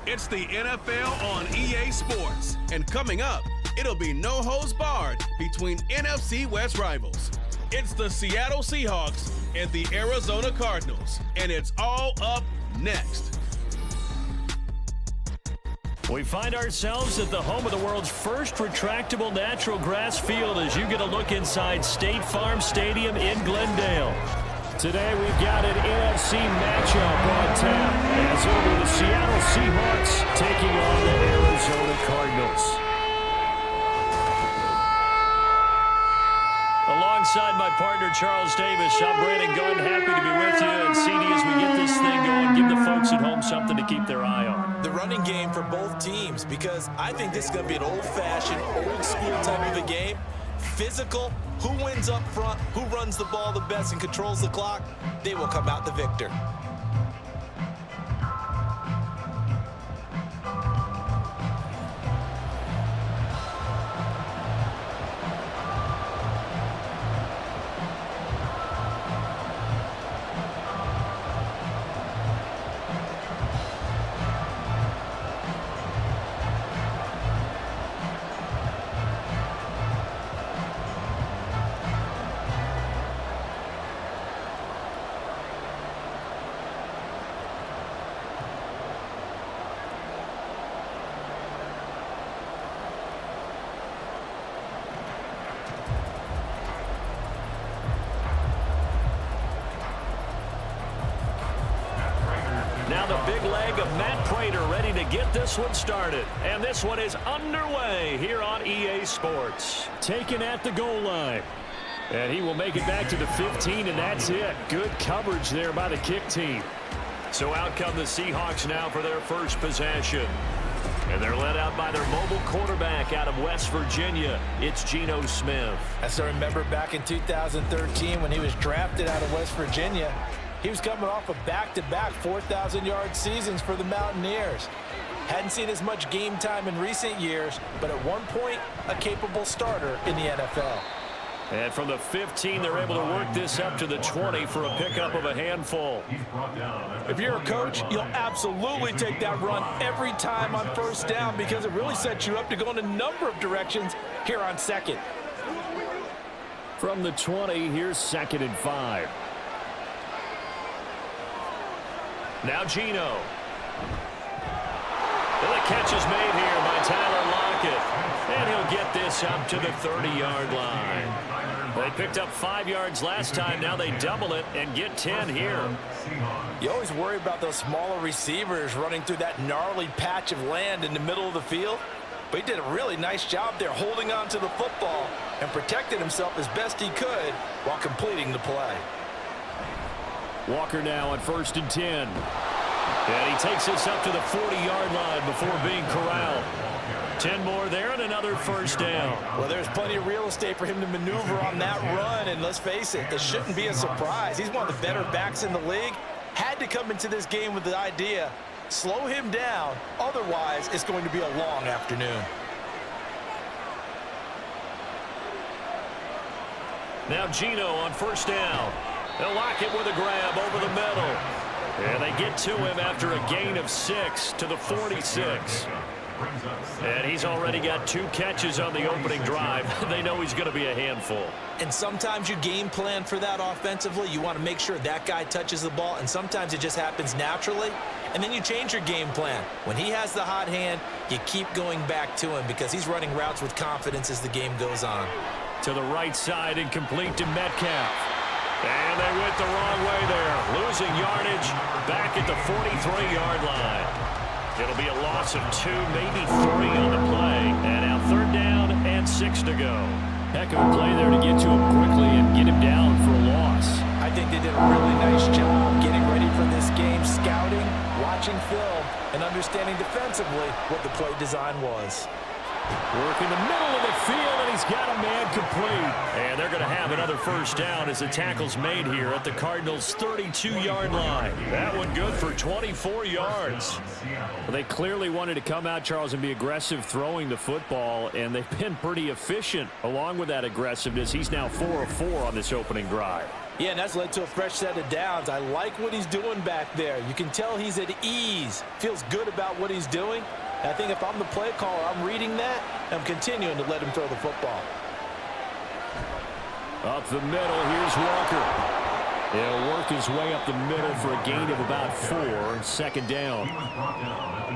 It's the NFL on EA Sports. And coming up, it'll be no holds barred between NFC West rivals. It's the Seattle Seahawks and the Arizona Cardinals. And it's all up next. We find ourselves at the home of the world's first retractable natural grass field as you get a look inside State Farm Stadium in Glendale. Today we've got an NFC matchup on tap as it'll be the Seattle Seahawks taking on the Arizona Cardinals. Alongside my partner Charles Davis, I'm Brandon Gunn, happy to be with you. And CD, as we get this thing going, give the folks at home something to keep their eye on. The running game for both teams, because I think this is going to be an old-fashioned, old-school type of a game. Physical, who wins up front, who runs the ball the best and controls the clock, they will come out the victor. Now the big leg of Matt Prater ready to get this one started. And this one is underway here on EA Sports. Taken at the goal line. And he will make it back to the 15, and that's it. Good coverage there by the kick team. So out come the Seahawks now for their first possession. And they're led out by their mobile quarterback out of West Virginia. It's Geno Smith. As I remember back in 2013 when he was drafted out of West Virginia, he was coming off of back-to-back 4,000-yard seasons for the Mountaineers. Hadn't seen as much game time in recent years, but at one point, a capable starter in the NFL. And from the 15, they're able to work this up to the 20 for a pickup of a handful. If you're a coach, you'll absolutely take that run every time on first down because it really sets you up to go in a number of directions here on second. From the 20, here's 2nd and 5. Now Geno. Well, the catch is made here by Tyler Lockett. And he'll get this up to the 30-yard line. They picked up 5 yards last time. Now they double it and get 10 here. You always worry about those smaller receivers running through that gnarly patch of land in the middle of the field. But he did a really nice job there holding on to the football and protected himself as best he could while completing the play. Walker now on 1st and 10. And he takes this up to the 40-yard line before being corralled. 10 more there and another first down. Well, there's plenty of real estate for him to maneuver on that run, and let's face it, it shouldn't be a surprise. He's one of the better backs in the league. Had to come into this game with the idea, slow him down, otherwise it's going to be a long afternoon. Now Geno on 1st down. They'll lock it with a grab over the middle. And they get to him after a gain of 6 to the 46. And he's already got 2 catches on the opening drive. They know he's going to be a handful. And sometimes you game plan for that offensively. You want to make sure that guy touches the ball, and sometimes it just happens naturally. And then you change your game plan. When he has the hot hand, you keep going back to him because he's running routes with confidence as the game goes on. To the right side and complete to Metcalf. And they went the wrong way there. Losing yardage back at the 43-yard line. It'll be a loss of 2, maybe 3 on the play. And now 3rd down and 6 to go. Heck of a play there to get to him quickly and get him down for a loss. I think they did a really nice job getting ready for this game, scouting, watching film, and understanding defensively what the play design was. Work in the middle of the field, and he's got a man complete. And they're going to have another first down as the tackle's made here at the Cardinals' 32-yard line. That one good for 24 yards. Well, they clearly wanted to come out, Charles, and be aggressive throwing the football, and they've been pretty efficient along with that aggressiveness. He's now 4 of 4 on this opening drive. Yeah, and that's led to a fresh set of downs. I like what he's doing back there. You can tell he's at ease, feels good about what he's doing. And I think if I'm the play caller, I'm reading that, and I'm continuing to let him throw the football. Up the middle, here's Walker. He'll work his way up the middle for a gain of about 4, second down.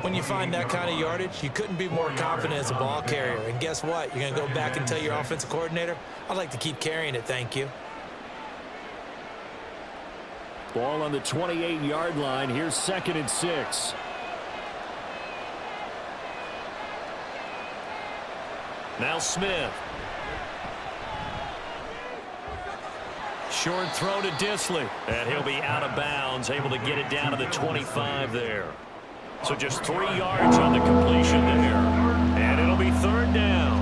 When you find that kind of yardage, you couldn't be more confident as a ball carrier. And guess what? You're going to go back and tell your offensive coordinator, I'd like to keep carrying it, thank you. Ball on the 28-yard line. Here's 2nd and 6. Now Smith. Short throw to Disley. And he'll be out of bounds, able to get it down to the 25 there. So just 3 yards on the completion there. And it'll be 3rd down.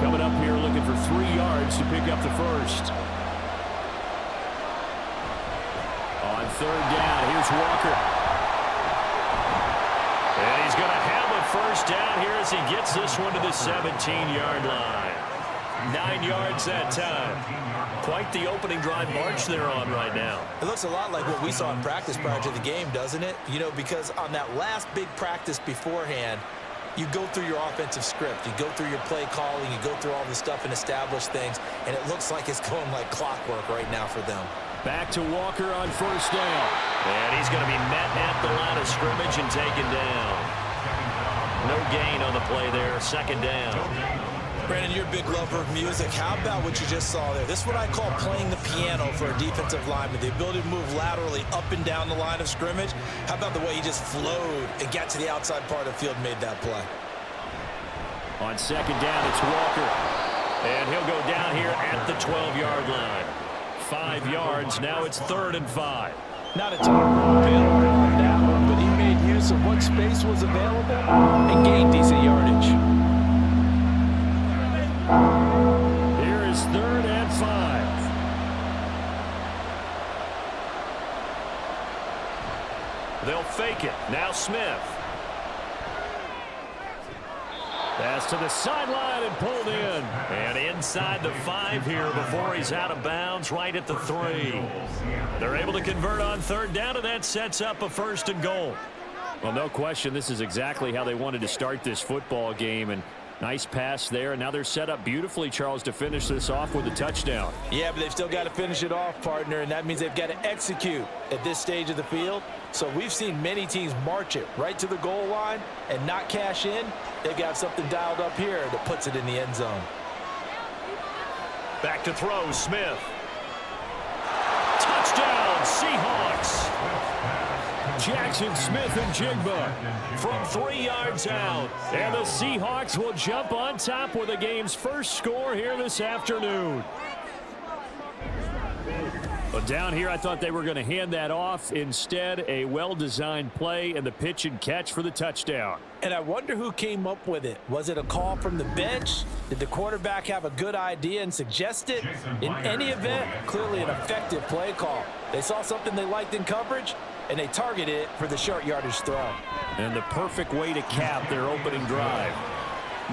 Coming up here looking for 3 yards to pick up the first. On 3rd down, here's Walker. And he's going to have a first down here as he gets this one to the 17-yard line. 9 yards that time. Quite the opening drive march they're on right now. It looks a lot like what we saw in practice prior to the game, doesn't it? You know, because on that last big practice beforehand, you go through your offensive script. You go through your play calling. You go through all the stuff and establish things. And it looks like it's going like clockwork right now for them. Back to Walker on 1st down. And he's going to be met at the line of scrimmage and taken down. No gain on the play there. 2nd down. Brandon, you're a big lover of music. How about what you just saw there? This is what I call playing the piano for a defensive lineman. The ability to move laterally up and down the line of scrimmage. How about the way he just flowed and got to the outside part of the field and made that play? On 2nd down, it's Walker. And he'll go down here at the 12-yard line. 5 yards. Now it's 3rd and 5. Not a ton of room available on that one, but he made use of what space was available and gained decent yardage. Here is 3rd and 5. They'll fake it. Now Smith. Pass to the sideline and pulled in. And inside the 5 here before he's out of bounds, right at the 3. They're able to convert on 3rd down, and that sets up a 1st and goal. Well, no question, this is exactly how they wanted to start this football game. And nice pass there, and now they're set up beautifully, Charles, to finish this off with a touchdown. Yeah, but they've still got to finish it off, partner, and that means they've got to execute at this stage of the field. So we've seen many teams march it right to the goal line and not cash in. They've got something dialed up here that puts it in the end zone. Back to throw, Smith. Touchdown, Seahawks. Jackson Smith and Jigba from 3 yards out. And the Seahawks will jump on top with the game's first score here this afternoon. But down here, I thought they were going to hand that off. Instead, a well-designed play and the pitch and catch for the touchdown. And I wonder who came up with it. Was it a call from the bench? Did the quarterback have a good idea and suggest it? In any event, clearly an effective play call. They saw something they liked in coverage, and they targeted it for the short yardage throw. And the perfect way to cap their opening drive.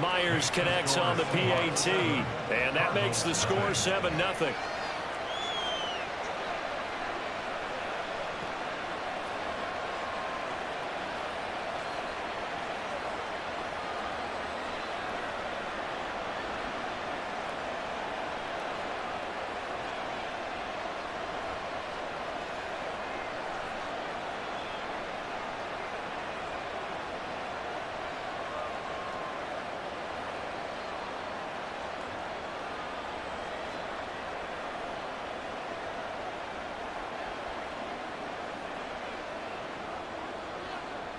Myers connects on the PAT, and that makes the score 7-0.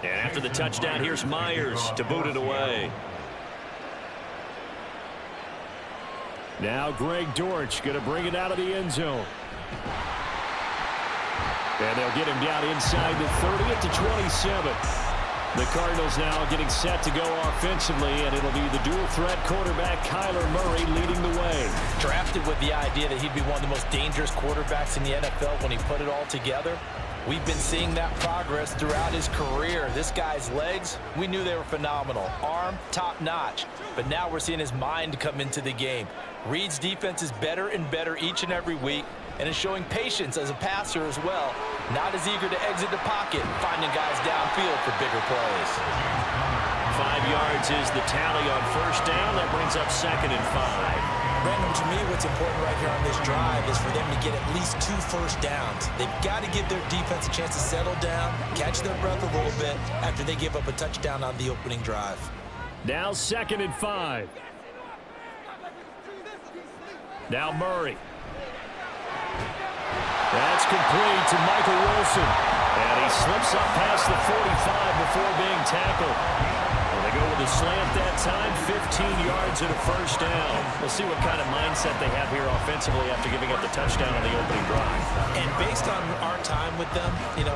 And after the touchdown, here's Myers to boot it away. Now Greg Dortch going to bring it out of the end zone. And they'll get him down inside the 30 at the 27. The Cardinals now getting set to go offensively, and it'll be the dual-threat quarterback Kyler Murray leading the way. Drafted with the idea that he'd be one of the most dangerous quarterbacks in the NFL when he put it all together. We've been seeing that progress throughout his career. This guy's legs, we knew they were phenomenal. Arm, top-notch. But now we're seeing his mind come into the game. Reed's defense is better and better each and every week, and is showing patience as a passer as well. Not as eager to exit the pocket, finding guys downfield for bigger plays. 5 yards is the tally on first down. That brings up 2nd and 5. Brandon, to me, what's important right here on this drive is for them to get at least 2 first downs. They've got to give their defense a chance to settle down, catch their breath a little bit after they give up a touchdown on the opening drive. Now 2nd and 5. Now Murray. That's complete to Michael Wilson. And he slips up past the 45 before being tackled. And they go with a slant that time, 15 yards and a first down. We'll see what kind of mindset they have here offensively after giving up the touchdown on the opening drive. And based on our time with them,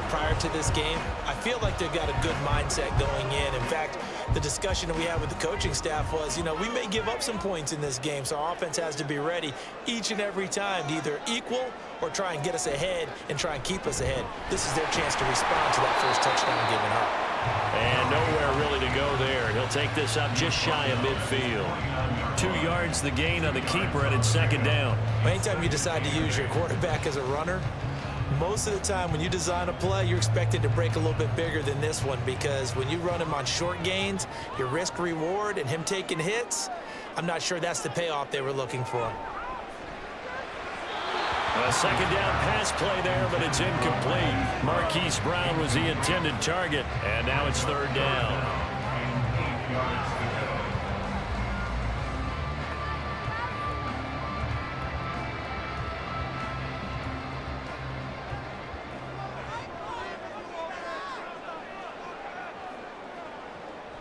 prior to this game, I feel like they've got a good mindset going in. In fact, the discussion that we had with the coaching staff was, we may give up some points in this game, so our offense has to be ready each and every time to either equal or try and get us ahead and try and keep us ahead. This is their chance to respond to that first touchdown given up. And nowhere really to go there. He'll take this up just shy of midfield. 2 yards the gain on the keeper, and it's 2nd down. Anytime you decide to use your quarterback as a runner, most of the time when you design a play, you're expected to break a little bit bigger than this one, because when you run him on short gains, your risk reward and him taking hits, I'm not sure that's the payoff they were looking for. A 2nd down pass play there, but it's incomplete. Marquise Brown was the intended target, and now it's 3rd down.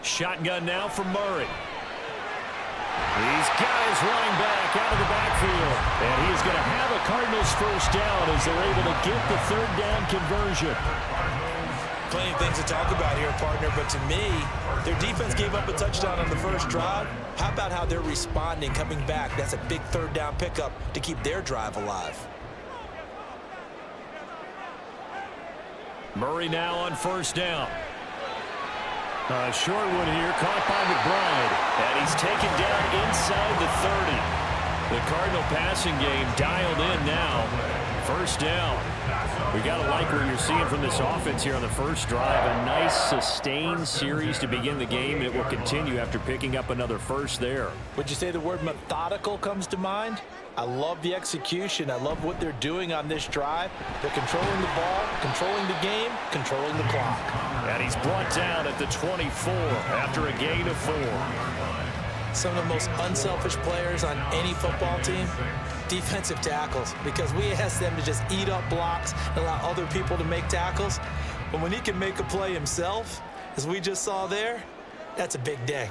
Shotgun now for Murray. He's got his running back out of the backfield. And he's going to have a Cardinals first down as they're able to get the 3rd down conversion. Plenty of things to talk about here, partner, but to me, their defense gave up a touchdown on the first drive. How about how they're responding, coming back? That's a big 3rd down pickup to keep their drive alive. Murray now on first down. A short one here, caught by McBride. And he's taken down inside the 30. The Cardinal passing game dialed in now. First down. We got to like what you're seeing from this offense here on the first drive. A nice sustained series to begin the game. It will continue after picking up another first there. Would you say the word methodical comes to mind? I love the execution. I love what they're doing on this drive. They're controlling the ball, controlling the game, controlling the clock. And he's brought down at the 24 after a gain of 4. Some of the most unselfish players on any football team, defensive tackles, because we ask them to just eat up blocks and allow other people to make tackles. But when he can make a play himself, as we just saw there, that's a big day.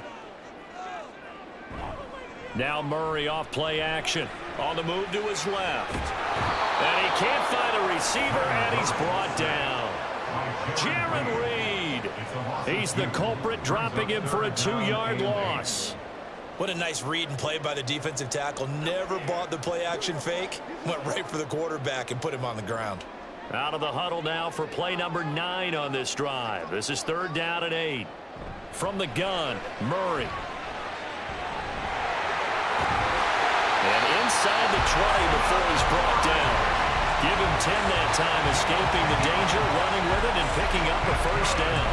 Now Murray off play action. On the move to his left. And he can't find a receiver, and he's brought down. Jaron Reed. He's the culprit, dropping him for a 2-yard loss. What a nice read and play by the defensive tackle. Never bought the play action fake. Went right for the quarterback and put him on the ground. Out of the huddle now for play number 9 on this drive. This is 3rd down and 8. From the gun, Murray. And inside the 20 before he's brought down. Give him 10 that time, escaping the danger, running with it, and picking up a first down.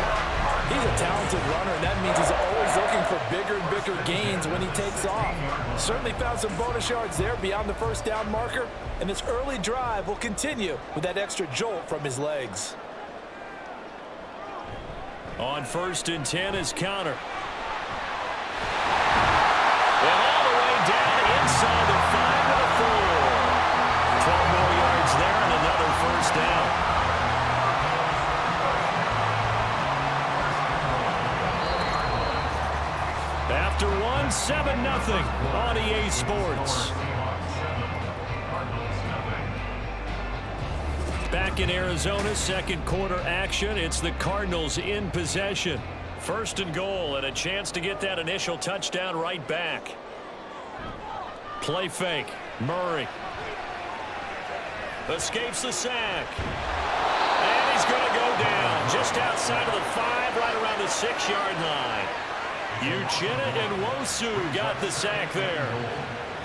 He's a talented runner, and that means he's always looking for bigger and bigger gains when he takes off. Certainly found some bonus yards there beyond the first down marker, and this early drive will continue with that extra jolt from his legs. On 1st and 10 is Connor. And all the way down inside the 5 to the 4. 12 more yards there and another first down. After 7-0 on EA Sports. Back in Arizona, 2nd quarter action. It's the Cardinals in possession. 1st and goal, and a chance to get that initial touchdown right back. Play fake. Murray escapes the sack. And he's going to go down just outside of the 5, right around the 6-yard line. Uchenna and Nwosu got the sack there.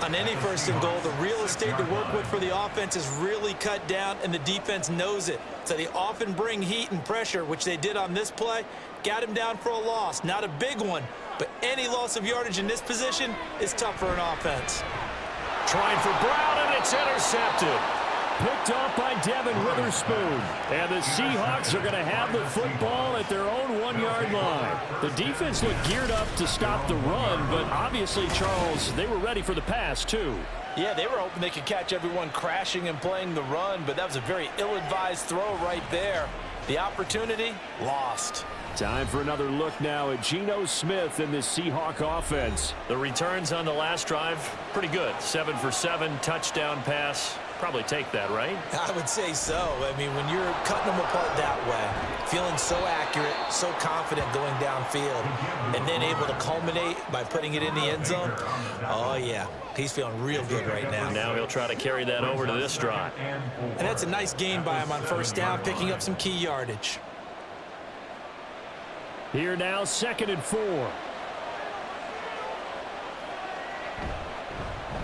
On any 1st and goal, the real estate to work with for the offense is really cut down, and the defense knows it. So they often bring heat and pressure, which they did on this play. Got him down for a loss. Not a big one, but any loss of yardage in this position is tough for an offense. Trying for Brown, and it's intercepted. Picked off by Devin Witherspoon. And the Seahawks are going to have the football at their own 1-yard line. The defense looked geared up to stop the run, but obviously, Charles, they were ready for the pass, too. Yeah, they were hoping they could catch everyone crashing and playing the run, but that was a very ill-advised throw right there. The opportunity, lost. Time for another look now at Geno Smith and the Seahawk offense. The returns on the last drive, pretty good. 7 for 7, touchdown pass. Probably take that, right? I would say so. I mean, when you're cutting them apart that way, feeling so accurate, so confident going downfield, and then able to culminate by putting it in the end zone, oh, yeah, he's feeling real good right now. Now he'll try to carry that over to this drive. And that's a nice gain by him on 1st down, picking up some key yardage. Here now, 2nd and 4.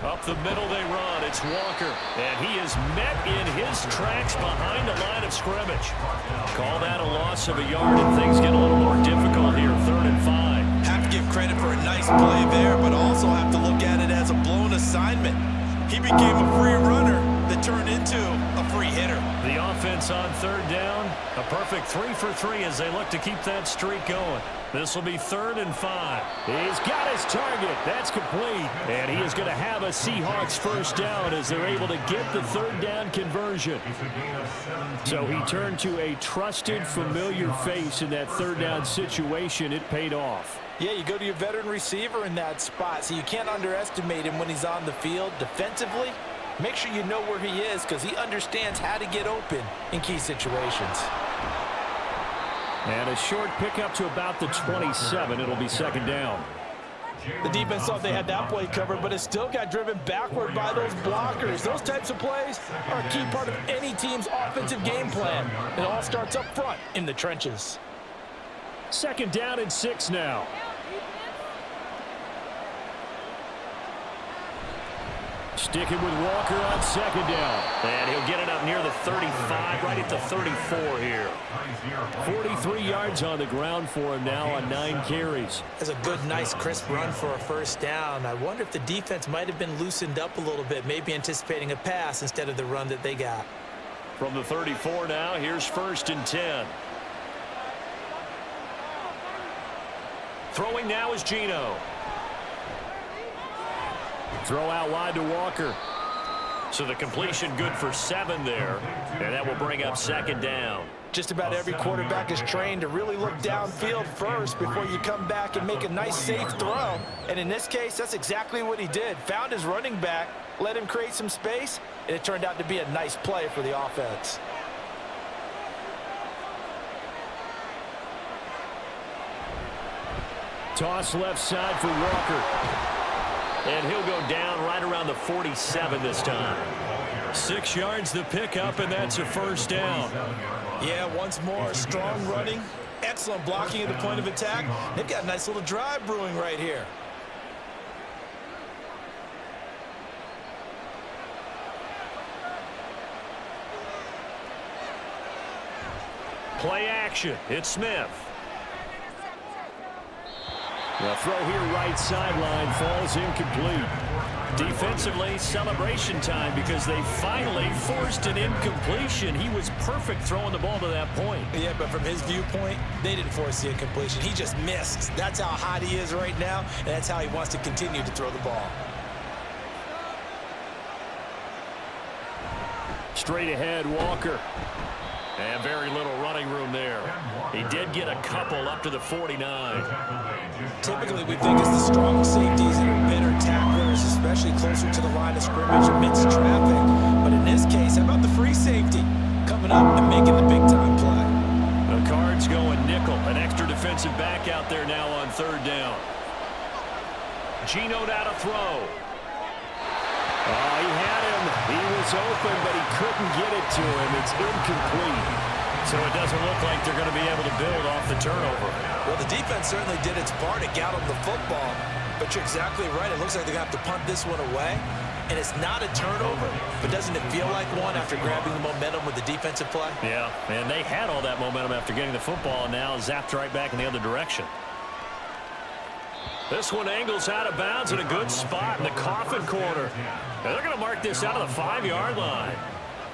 Up the middle they run. It's Walker. And he is met in his tracks behind the line of scrimmage. Call that a loss of a yard, and things get a little more difficult here. 3rd and 5. Have to give credit for a nice play there, but also have to look at it as a blown assignment. He became a free runner that turned into a free hitter. The offense on 3rd down. A perfect 3 for 3 as they look to keep that streak going. This will be 3rd and 5. He's got his target. That's complete. And he is going to have a Seahawks 1st down as they're able to get the 3rd down conversion. So he turned to a trusted, familiar face in that 3rd down situation. It paid off. Yeah, you go to your veteran receiver in that spot, so you can't underestimate him when he's on the field. Defensively, make sure you know where he is because he understands how to get open in key situations. And a short pickup to about the 27. It'll be 2nd down. The defense thought they had that play covered, but it still got driven backward by those blockers. Those types of plays are a key part of any team's offensive game plan. It all starts up front in the trenches. 2nd down and 6 now. Sticking with Walker on 2nd down. And he'll get it up near the 35, right at the 34 here. 43 yards on the ground for him now on 9 carries. That's a good, nice, crisp run for a 1st down. I wonder if the defense might have been loosened up a little bit, maybe anticipating a pass instead of the run that they got. From the 34 now, here's 1st and 10. Throwing now is Geno. Throw out wide to Walker. So the completion good for 7 there. And that will bring up 2nd down. Just about every quarterback is trained to really look downfield first before you come back and make a nice, safe throw. And in this case, that's exactly what he did. Found his running back, let him create some space, and it turned out to be a nice play for the offense. Toss left side for Walker. And he'll go down right around the 47 this time. 6 yards the pickup, and that's a 1st down. Yeah, once more, strong running, excellent blocking at the point of attack. They've got a nice little drive brewing right here. Play action. It's Smith. The throw here right sideline falls incomplete. Defensively, celebration time because they finally forced an incompletion. He was perfect throwing the ball to that point. Yeah, but from his viewpoint, they didn't force the incompletion. He just missed. That's how hot he is right now, and that's how he wants to continue to throw the ball. Straight ahead, Walker. And very little running room there. He did get a couple up to the 49. Typically, we think it's the strong safeties that are better tacklers, especially closer to the line of scrimmage amidst traffic. But in this case, how about the free safety coming up and making the big-time play? The Cards going nickel. An extra defensive back out there now on 3rd down. Geno out to throw. Oh, he had him. He was open, but he couldn't get it to him. It's incomplete. So it doesn't look like they're going to be able to build off the turnover. Well, the defense certainly did its part to get them the football, but you're exactly right. It looks like they're going to have to punt this one away, and it's not a turnover, but doesn't it feel like one after grabbing the momentum with the defensive play? Yeah, and they had all that momentum after getting the football, and now zapped right back in the other direction. This one angles out of bounds in a good spot in the coffin corner. And they're going to mark this out of the 5-yard line.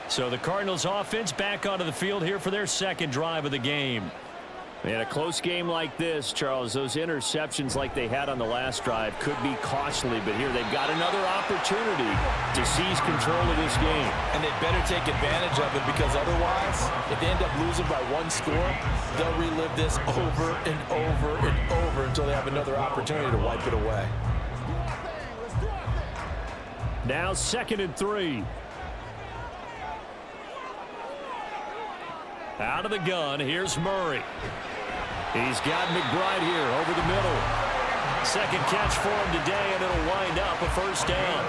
So the Cardinals offense back onto the field here for their second drive of the game. In a close game like this, Charles, those interceptions like they had on the last drive could be costly, but here they've got another opportunity to seize control of this game. And they better take advantage of it, because otherwise, if they end up losing by 1 score, they'll relive this over and over and over until they have another opportunity to wipe it away. Now 2nd and 3. Out of the gun, here's Murray. He's got McBride here over the middle. Second catch for him today, and it'll wind up a first down.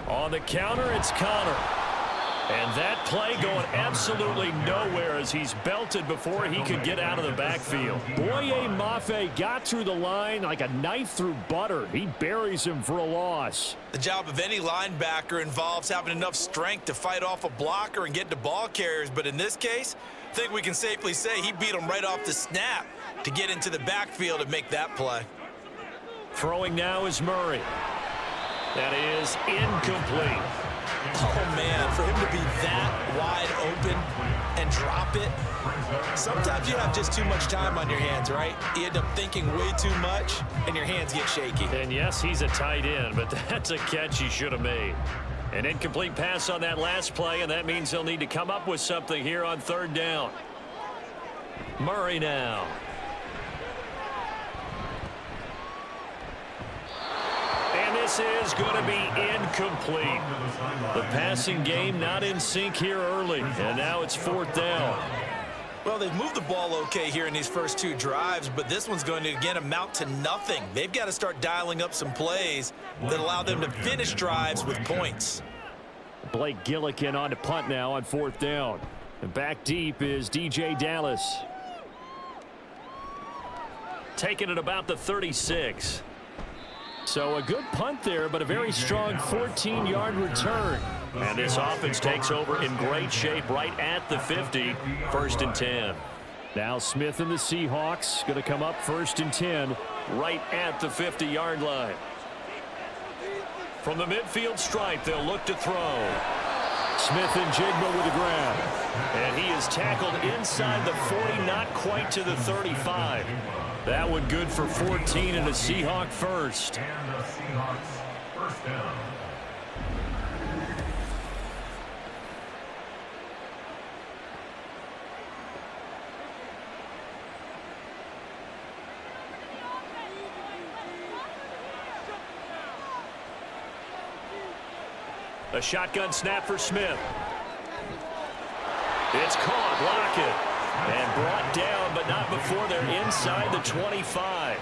On the counter, it's Connor. And that play going absolutely nowhere as he's belted before he could get out of the backfield. Boye Mafe got through the line like a knife through butter. He buries him for a loss. The job of any linebacker involves having enough strength to fight off a blocker and get to ball carriers. But in this case, I think we can safely say he beat him right off the snap to get into the backfield and make that play. Throwing now is Murray. That is incomplete. Oh, man, for him to be that wide open and drop it, sometimes you have just too much time on your hands, right? You end up thinking way too much, and your hands get shaky. And, yes, he's a tight end, but that's a catch he should have made. An incomplete pass on that last play, and that means they'll need to come up with something here on 3rd down. Murray now. This is going to be incomplete. The passing game not in sync here early, and now it's 4th down. Well, they've moved the ball okay here in these first 2 drives, but this one's going to, again, amount to nothing. They've got to start dialing up some plays that allow them to finish drives with points. Blake Gillikin on to punt now on 4th down. And back deep is DJ Dallas. Taking it about the 36. So a good punt there, but a very strong 14-yard return. And this offense takes over in great shape right at the 50, 1st and 10. Now Smith and the Seahawks going to come up 1st and 10 right at the 50-yard line. From the midfield stripe, they'll look to throw. Smith and Jigba with the grab. And he is tackled inside the 40, not quite to the 35. That one good for 14 and a Seahawk first. And the Seahawks first down. A shotgun snap for Smith. It's caught, Lockett. And brought down, but not before they're inside the 25.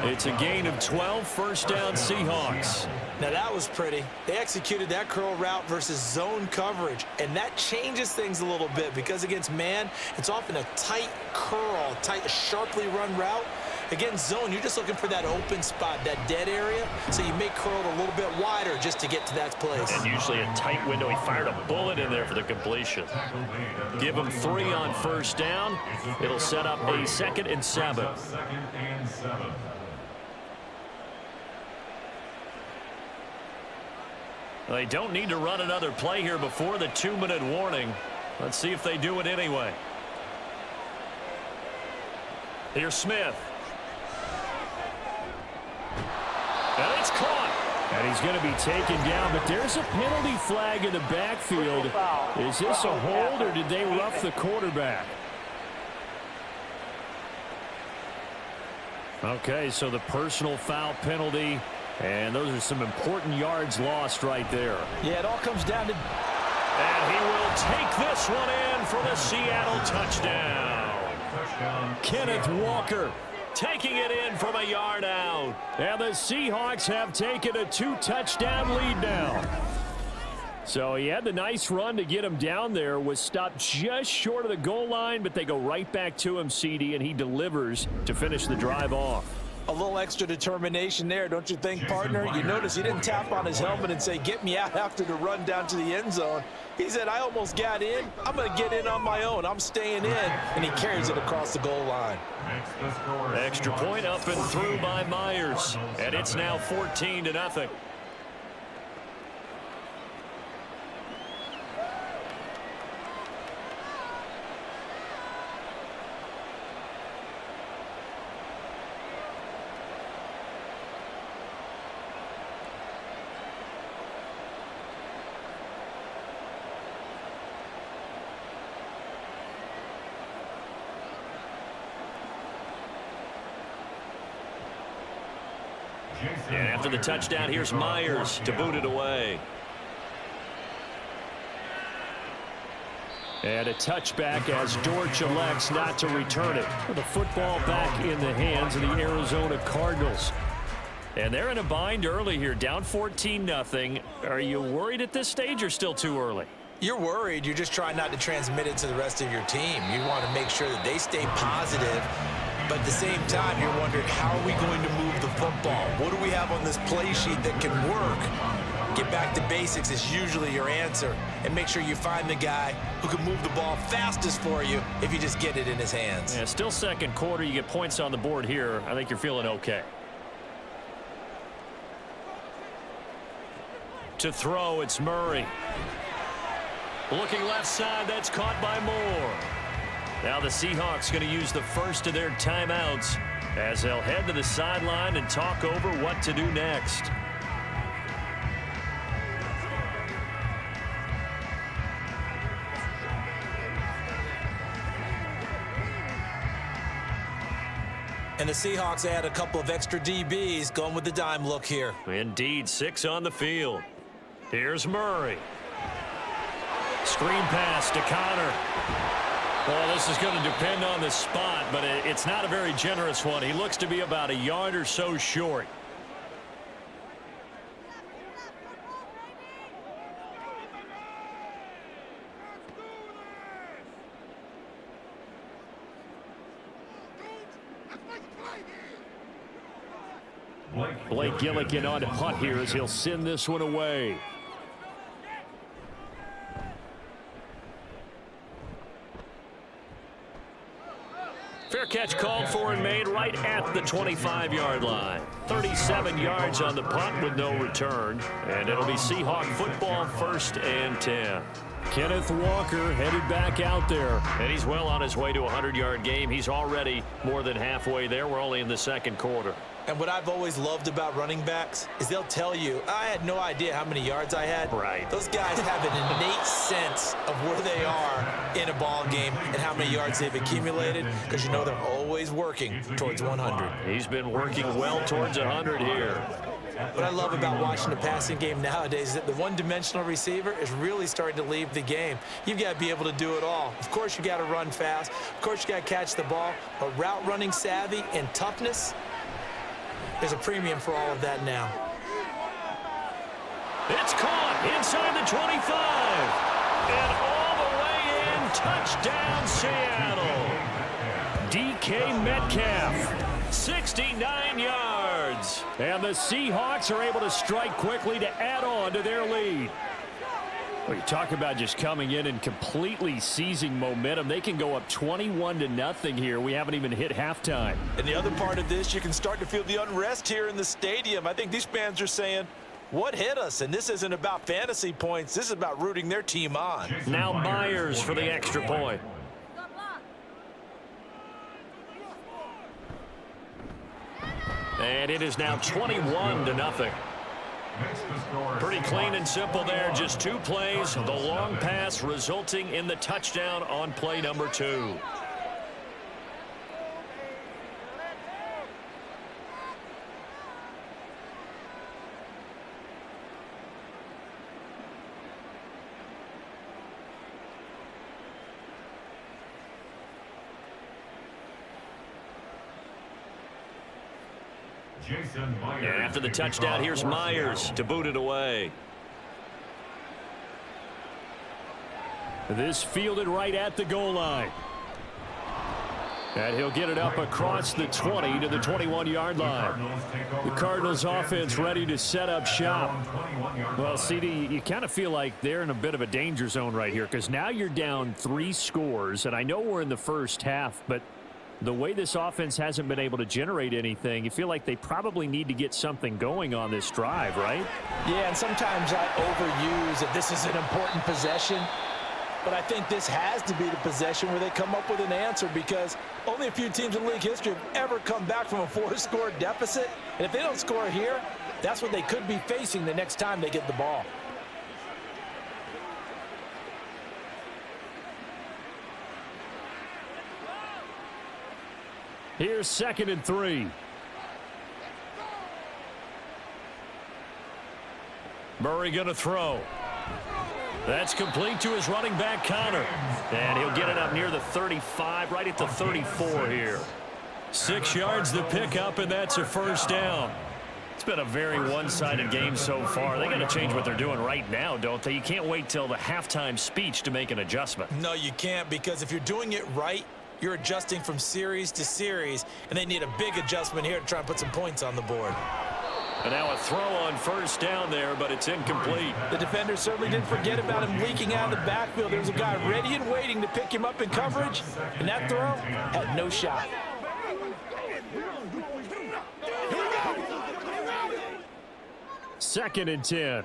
It's a gain of 12, 1st down Seahawks. Now that was pretty. They executed that curl route versus zone coverage, and that changes things a little bit because against man, it's often a tight curl, tight, sharply run route. Against zone, you're just looking for that open spot, that dead area, so you make curl a little bit wider just to get to that place. And usually a tight window. He fired a bullet in there for the completion. Give him 3 on 1st down. It'll set up a 2nd and 7. They don't need to run another play here before the 2-minute warning. Let's see if they do it anyway. Here's Smith. And it's caught. And he's going to be taken down, but there's a penalty flag in the backfield. Is this a hold, or did they rough the quarterback? Okay, so the personal foul penalty, and those are some important yards lost right there. Yeah, it all comes down to And he will take this one in for the Seattle touchdown. Kenneth Walker taking it in from a yard out. And the Seahawks have taken a 2-touchdown lead now. So he had the nice run to get him down there, was stopped just short of the goal line, but they go right back to him, CD, and he delivers to finish the drive off. A little extra determination there, don't you think, partner? You notice he didn't tap on his helmet and say, get me out after the run down to the end zone. He said, I almost got in. I'm going to get in on my own. I'm staying in. And he carries it across the goal line. Extra point up and through by Myers. And it's now 14-0. And after the touchdown, here's Myers to boot it away. And a touchback as Dortch elects not to return it. The football back in the hands of the Arizona Cardinals. And they're in a bind early here, down 14-0. Are you worried at this stage or still too early? You're worried. You're just trying not to transmit it to the rest of your team. You want to make sure that they stay positive. But at the same time, you're wondering, how are we going to move the football? What do we have on this play sheet that can work? Get back to basics is usually your answer. And make sure you find the guy who can move the ball fastest for you if you just get it in his hands. Yeah, still second quarter. You get points on the board here. I think you're feeling okay. To throw, it's Murray. Looking left side, that's caught by Moore. Now the Seahawks going to use the first of their timeouts as they'll head to the sideline and talk over what to do next. And the Seahawks add a couple of extra DBs going with the dime look here. Indeed, 6 on the field. Here's Murray. Screen pass to Connor. Well, this is going to depend on the spot, but it's not a very generous one. He looks to be about a yard or so short. Blake Gillikin on to punt here as he'll send this one away. Fair catch called for and made right at the 25-yard line. 37 yards on the punt with no return. And it'll be Seahawk football, 1st and 10. Kenneth Walker headed back out there. And he's well on his way to a 100-yard game. He's already more than halfway there. We're only in the second quarter. And what I've always loved about running backs is they'll tell you, I had no idea how many yards I had. Right. Those guys have an innate sense of where they are in a ball game and how many yards they've accumulated, because you know they're always working towards 100. He's been working well towards 100 here. What I love about watching the passing game nowadays is that the one-dimensional receiver is really starting to leave the game. You've got to be able to do it all. Of course, you got to run fast. Of course, you got to catch the ball. But route running savvy and toughness, there's a premium for all of that now. It's caught inside the 25. And all the way in, touchdown Seattle. DK Metcalf, 69 yards. And the Seahawks are able to strike quickly to add on to their lead. Well, you talk about just coming in and completely seizing momentum. They can go up 21-0 here. We haven't even hit halftime. And the other part of this, you can start to feel the unrest here in the stadium. I think these fans are saying, what hit us? And this isn't about fantasy points. This is about rooting their team on. Now Myers for the extra point. And it is now 21-0. Pretty clean and simple there. Just 2 plays. The long pass resulting in the touchdown on play number 2. And after the touchdown, here's Myers to boot it away. This fielded right at the goal line. And he'll get it up across the 20 to the 21-yard line. The Cardinals offense ready to set up shop. Well, CD, you kind of feel like they're in a bit of a danger zone right here because now you're down 3 scores, and I know we're in the first half, but the way this offense hasn't been able to generate anything, you feel like they probably need to get something going on this drive, right? Yeah, and sometimes I overuse that this is an important possession. But I think this has to be the possession where they come up with an answer because only a few teams in league history have ever come back from a 4-score deficit. And if they don't score here, that's what they could be facing the next time they get the ball. Here's 2nd and 3. Murray going to throw. That's complete to his running back, Connor. And he'll get it up near the 35, right at the 34 here. 6 yards to pick up, and that's a first down. It's been a very one-sided game so far. They got to change what they're doing right now, don't they? You can't wait till the halftime speech to make an adjustment. No, you can't, because if you're doing it right, you're adjusting from series to series, and they need a big adjustment here to try and put some points on the board. And now a throw on first down there, but it's incomplete. The defender certainly didn't forget about him leaking out of the backfield. There was a guy ready and waiting to pick him up in coverage, and that throw had no shot. Second and 10.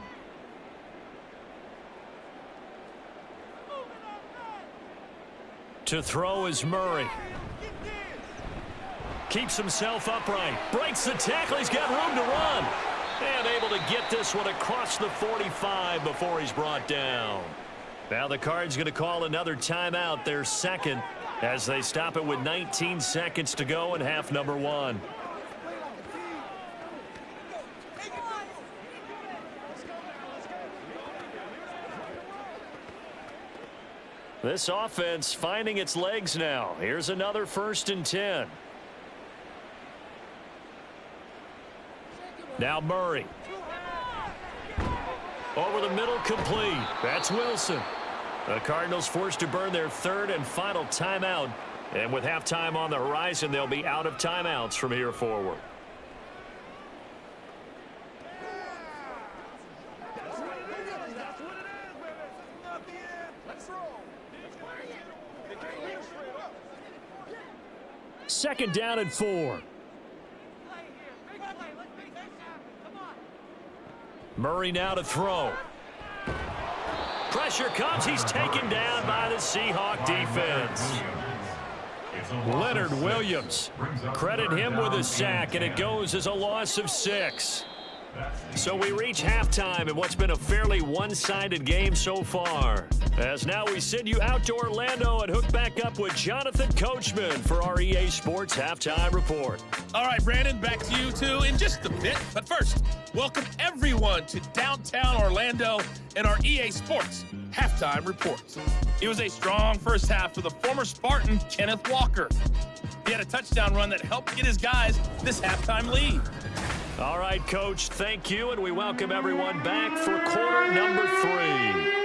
To throw is Murray. Keeps himself upright. Breaks the tackle. He's got room to run. And able to get this one across the 45 before he's brought down. Now the Cards going to call another timeout, their second, as they stop it with 19 seconds to go in half number 1. This offense finding its legs now. Here's another 1st and 10. Now Murray. Over the middle, complete. That's Wilson. The Cardinals forced to burn their 3rd and final timeout. And with halftime on the horizon, they'll be out of timeouts from here forward. Second down and 4. Murray now to throw. Pressure comes. He's taken down by the Seahawk defense. Leonard Williams. Credit him with a sack, and it goes as a loss of 6. So we reach halftime in what's been a fairly one-sided game so far. As now we send you out to Orlando and hook back up with Jonathan Coachman for our EA Sports Halftime Report. All right, Brandon, back to you two in just a bit. But first, welcome everyone to downtown Orlando and our EA Sports Halftime Report. It was a strong first half for the former Spartan, Kenneth Walker. He had a touchdown run that helped get his guys this halftime lead. All right, Coach, thank you, and we welcome everyone back for quarter number 3.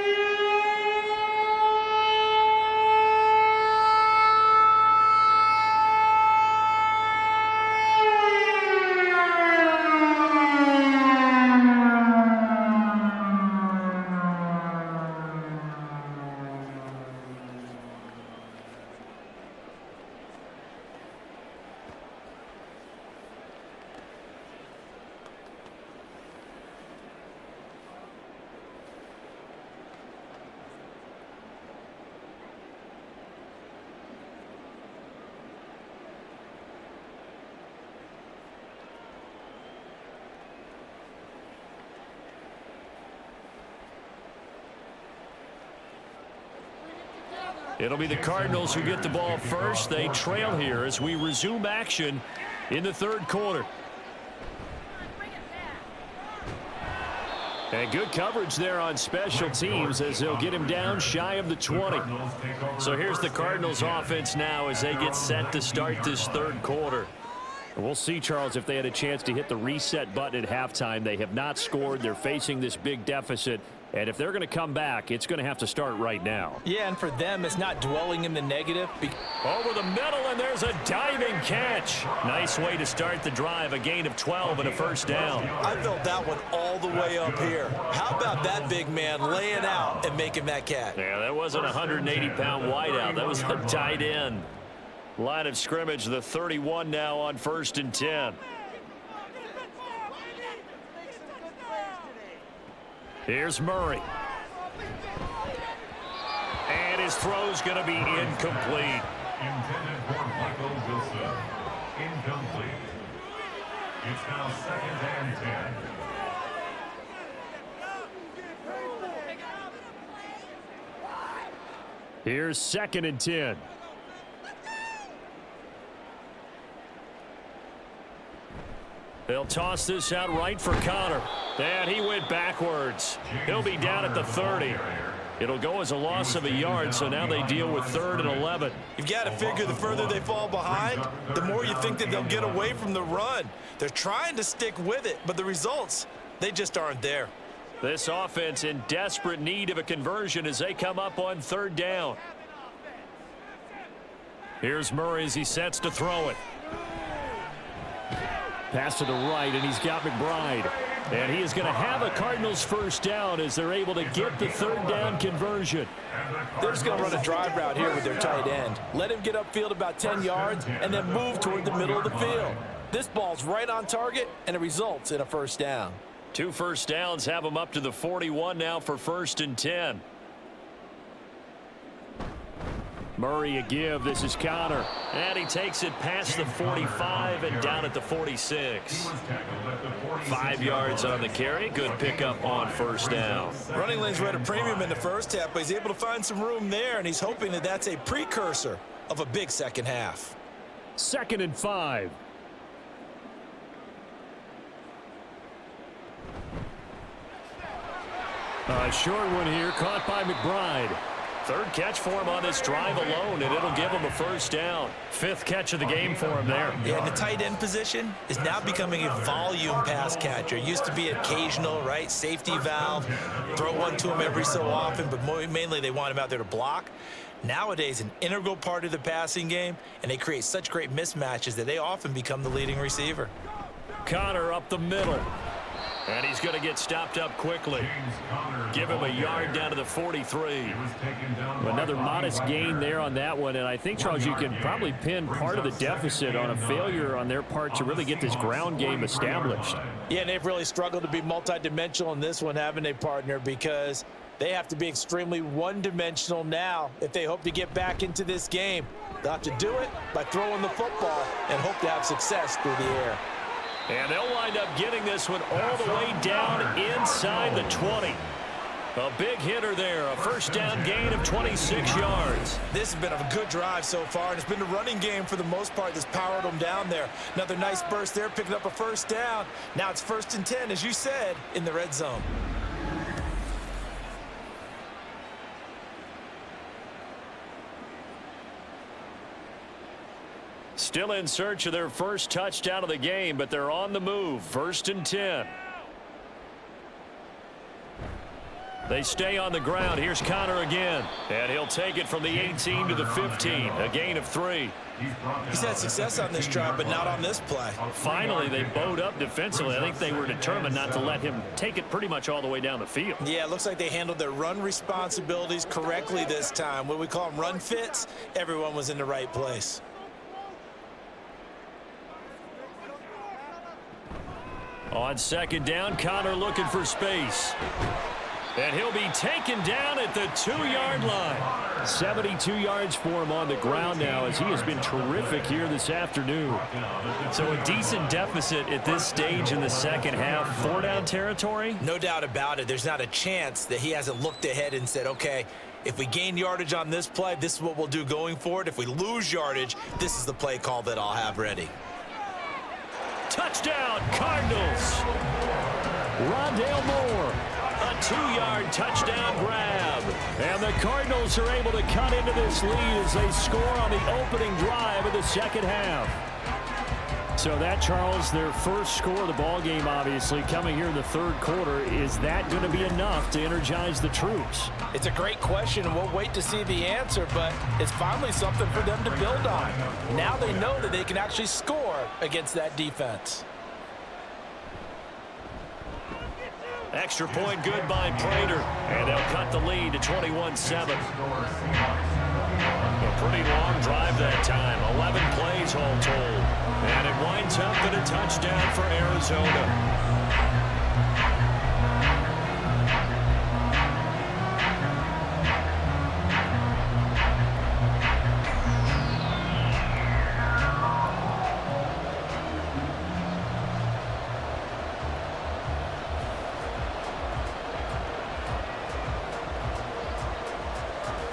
It'll be the Cardinals who get the ball first. They trail here as we resume action in the 3rd quarter. And good coverage there on special teams as they'll get him down shy of the 20. So here's the Cardinals offense now as they get set to start this 3rd quarter. We'll see, Charles, if they had a chance to hit the reset button at halftime. They have not scored. They're facing this big deficit. And if they're going to come back, it's going to have to start right now. Yeah, and for them, it's not dwelling in the negative. Over the middle, and there's a diving catch. Nice way to start the drive, a gain of 12 and a first down. I felt that one all the way up here. How about that big man laying out and making that catch? Yeah, that wasn't a 180-pound wideout. That was a tight end. Line of scrimmage, the 31 now on 1st and 10. Here's Murray. And his throw's going to be incomplete. Intended for Michael Wilson. Incomplete. It's now 2nd and 10. Here's 2nd and 10. They'll toss this out right for Connor. And he went backwards. He'll be down at the 30. It'll go as a loss of a yard, so now they deal with 3rd and 11. You've got to figure the further they fall behind, the more you think that they'll get away from the run. They're trying to stick with it, but the results, they just aren't there. This offense in desperate need of a conversion as they come up on 3rd down. Here's Murray as he sets to throw it. Pass to the right, and he's got McBride. And he is going to have a Cardinals first down as they're able to get the 3rd down conversion. They're just going to run a drive route here with their tight end. Let him get upfield about 10 yards and then move toward the middle of the field. This ball's right on target, and it results in a first down. 2 first downs have them up to the 41 now for 1st and 10. Murray a give. This is Connor. And he takes it past the 45 and down at the 46. 5 yards on the carry. Good pickup on first down. Running lanes were at a premium in the first half, but he's able to find some room there, and he's hoping that that's a precursor of a big second half. 2nd and 5. A short one here, caught by McBride. 3rd catch for him on this drive alone, and it'll give him a first down. 5th catch of the game for him there. Yeah, and the tight end position is now becoming a volume pass catcher. It used to be occasional, right? Safety valve, throw one to him every so often, but mainly they want him out there to block. Nowadays, an integral part of the passing game, and they create such great mismatches that they often become the leading receiver. Connor up the middle. And he's going to get stopped up quickly. Give him a yard down to the 43. Another modest gain there on that one. And I think, Charles, you can probably pin part of the deficit on a failure on their part to really get this ground game established. Yeah, and they've really struggled to be multidimensional in this one, haven't they, partner? Because they have to be extremely one-dimensional now if they hope to get back into this game. They'll have to do it by throwing the football and hope to have success through the air. And they'll wind up getting this one all the way down inside the 20. A big hitter there, a first down gain of 26 yards. This has been a good drive so far, and it's been the running game for the most part that's powered them down there. Another nice burst there, picking up a first down. Now it's 1st and 10, as you said, in the red zone. Still in search of their first touchdown of the game, but they're on the move. 1st and 10. They stay on the ground. Here's Connor again. And he'll take it from the 18 to the 15. A gain of 3. He's had success on this drive, but not on this play. Finally, they bowed up defensively. I think they were determined not to let him take it pretty much all the way down the field. Yeah, it looks like they handled their run responsibilities correctly this time. What we call them run fits, everyone was in the right place. On 2nd down, Connor looking for space. And he'll be taken down at the 2-yard line. 72 yards for him on the ground now as he has been terrific here this afternoon. So a decent deficit at this stage in the second half. 4-down territory? No doubt about it. There's not a chance that he hasn't looked ahead and said, okay, if we gain yardage on this play, this is what we'll do going forward. If we lose yardage, this is the play call that I'll have ready. Touchdown, Cardinals. Rondale Moore. A 2-yard touchdown grab. And the Cardinals are able to cut into this lead as they score on the opening drive of the second half. So that, Charles, their first score of the ball game, obviously, coming here in the third quarter. Is that going to be enough to energize the troops? It's a great question, and we'll wait to see the answer, but it's finally something for them to build on. Now they know that they can actually score against that defense. Extra point good by Prater, and they'll cut the lead to 21-7. A pretty long drive that time, 11 plays all told. And it winds up in a touchdown for Arizona.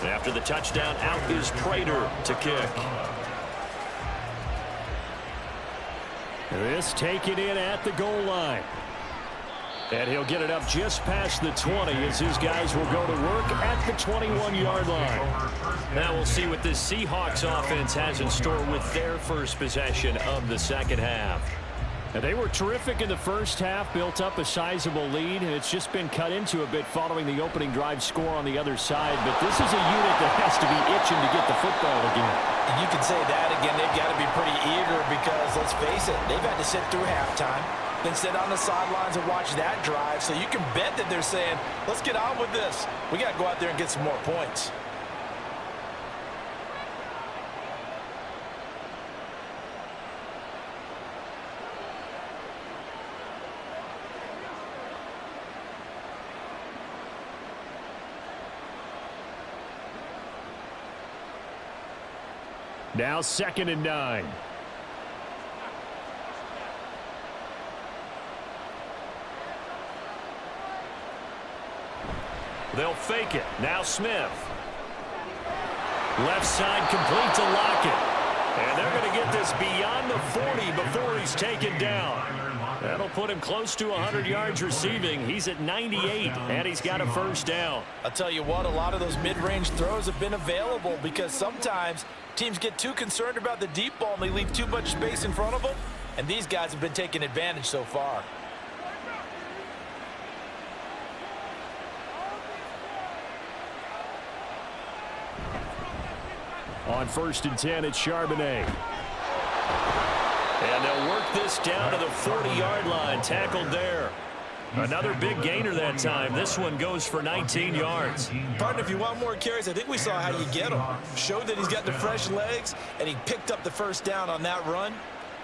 After the touchdown, out is Prater to kick. This taken in at the goal line. And he'll get it up just past the 20 as his guys will go to work at the 21-yard line. Now we'll see what this Seahawks offense has in store with their first possession of the second half. And they were terrific in the first half, built up a sizable lead, and it's just been cut into a bit following the opening drive score on the other side. But this is a unit that has to be itching to get the football again. And you can say that again. They've got to be pretty eager because, let's face it, they've had to sit through halftime, then sit on the sidelines and watch that drive. So you can bet that they're saying, let's get on with this. We got to go out there and get some more points. Now 2nd and 9. They'll fake it. Now Smith. Left side complete to Lockett. And they're going to get this beyond the 40 before he's taken down. That'll put him close to 100 yards receiving. He's at 98, and he's got a first down. I'll tell you what, a lot of those mid-range throws have been available because sometimes teams get too concerned about the deep ball and they leave too much space in front of them, and these guys have been taking advantage so far. On 1st and 10, it's Charbonnet. And they'll work this down to the 40-yard line, tackled there. Another big gainer that time. This one goes for 19 yards. Partner, if you want more carries, I think we saw how you get him. Showed that he's got the fresh legs, and he picked up the first down on that run.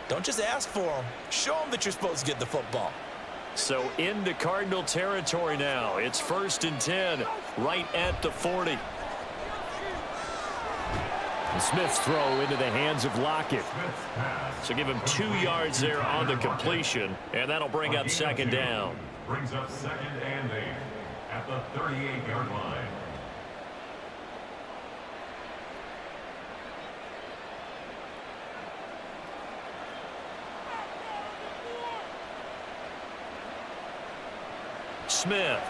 Don't just ask for him. Show him that you're supposed to get the football. So into Cardinal territory now. It's 1st and 10, right at the 40. Smith's throw into the hands of Lockett. So give him 2 yards there on the completion, and that'll bring up 2nd down. Brings up 2nd and 8 at the 38-yard line. Smith.